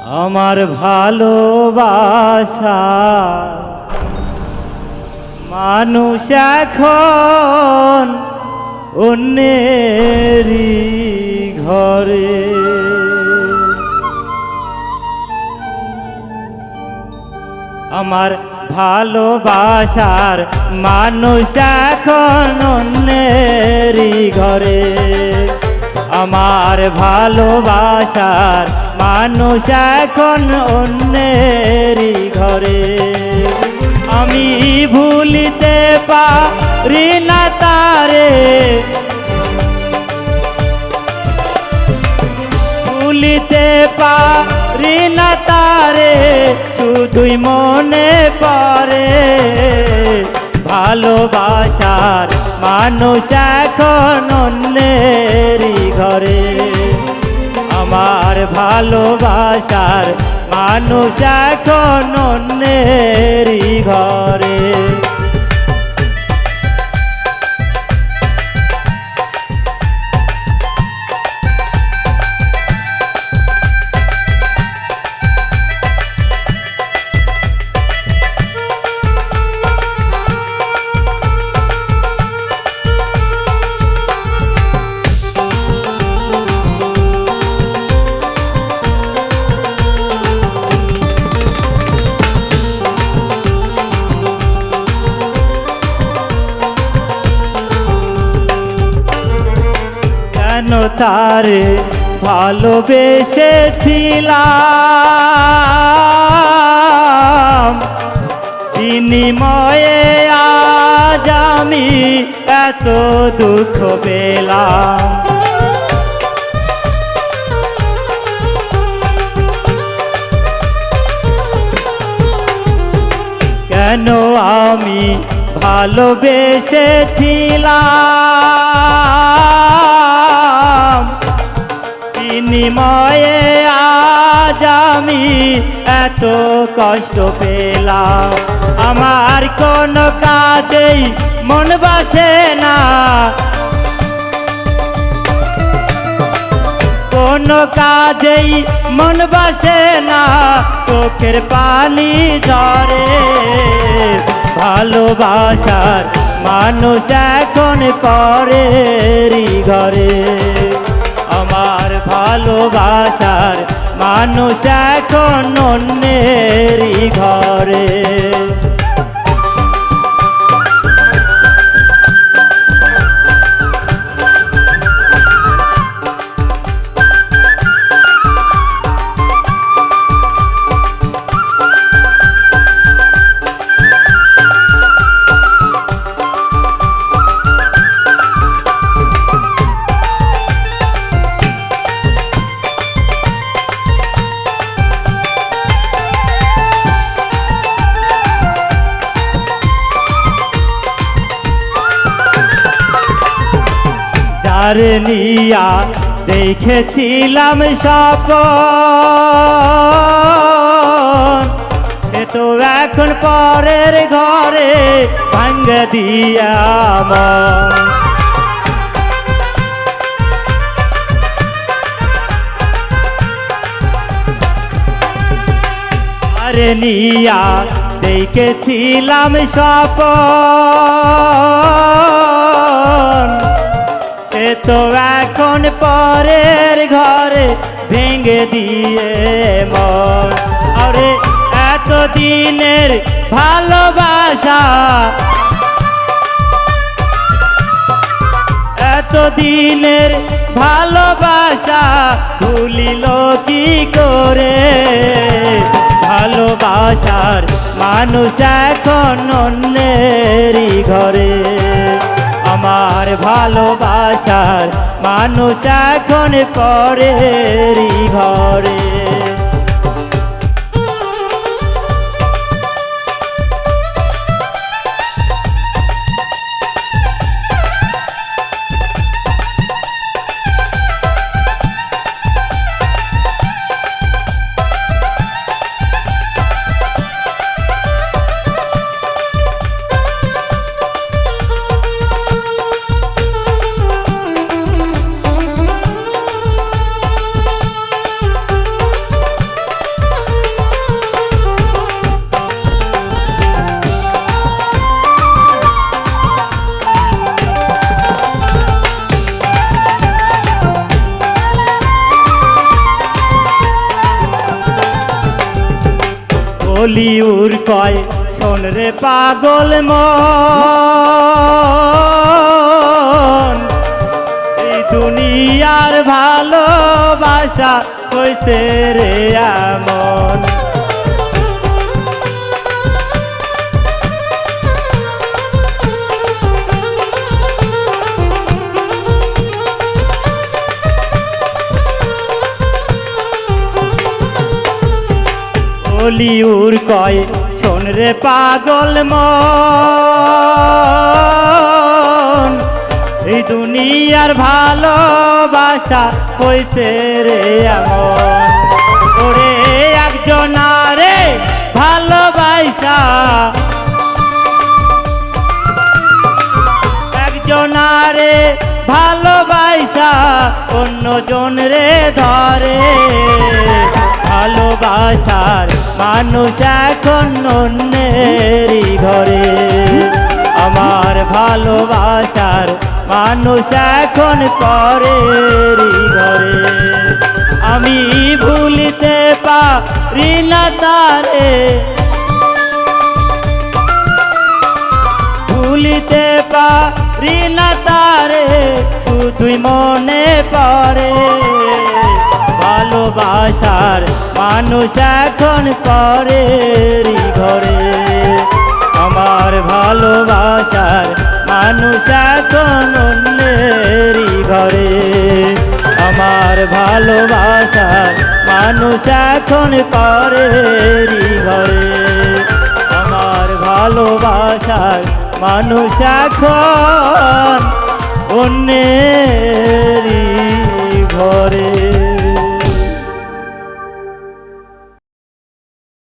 আমার ভালোবাসা মানুষ এখন অন্যেরই ঘরে। আমার ভালোবাসার মানুষ এখন অন্যেরই ঘরে। আমার ভালোবাসার মানুষ এখন অন্যেরই ঘরে। আমি ভুলিতে পারি না তারে, ভুলিতে পারি না তারে, শুধুই মনে পড়ে। ভালোবাসার মানুষ এখন অন্যেরই ঘরে। আমার ভালোবাসার মানুষ এখন অন্যেরই ঘরে। কেন তারে ভালোবেসেছিলাম, বিনিময়ে আজ আমি এত দুঃখ পেলাম। কেন আমি ভালোবেসেছিলাম, বিনিময়ে আজ আমি এত কষ্ট পেলাম। আমার কোনো কাজেই মন বসে না, কোনো কাজেই মন বসে না, চোখের পানি ঝরে। ভালোবাসার মানুষ এখন পরেরই ঘরে। আমার ভালোবাসার মানুষ এখন অন্যেরই ঘরে। যারে নিয়া দেখেছিলাম স্বপ্ন, সে তো এখন পরের ঘরে ভাঙ্গে দিয়া মন। যারে নিয়া দেখেছিলাম স্বপ্ন, সে তো এখন পরের ঘরে ভেঙে দিয়ে মন। আরে এত দিনের ভালোবাসা, এত দিনের ভালোবাসা ভুলিল কি করে। ভালোবাসার মানুষ এখন অন্যেরই ঘরে। আমার ভালোবাসার মানুষ এখন পরেরই ঘরে। অলিউর কয় শোন রে পাগল মন, এই দুনিয়ার ভালোবাসা হইছে রে এমন। অলিউর কয় শোন রে পাগল মন, এই দুনিয়ার ভালোবাসা হইছে রে এমন। ওরে একজনারে ভালোবাসা, একজনারে ভালোবাসা অন্যজন রে ধরে, ভালোবাসার মানুষ এখন অন্যেরই ঘরে। আমার ভালোবাসার মানুষ এখন পরেরই ঘরে। আমি ভুলিতে পারি না তারে, ভুলিতে পারি না তারে, শুধুই মনে পড়ে। ভালোবাসার মানুষ এখন পরেরই ঘরে। আমার ভালোবাসার মানুষ এখন অন্যেরই ঘরে। আমার ভালোবাসার মানুষ এখন পরেরই ঘরে। আমার ভালোবাসার মানুষ এখন অন্যেরই ঘরে।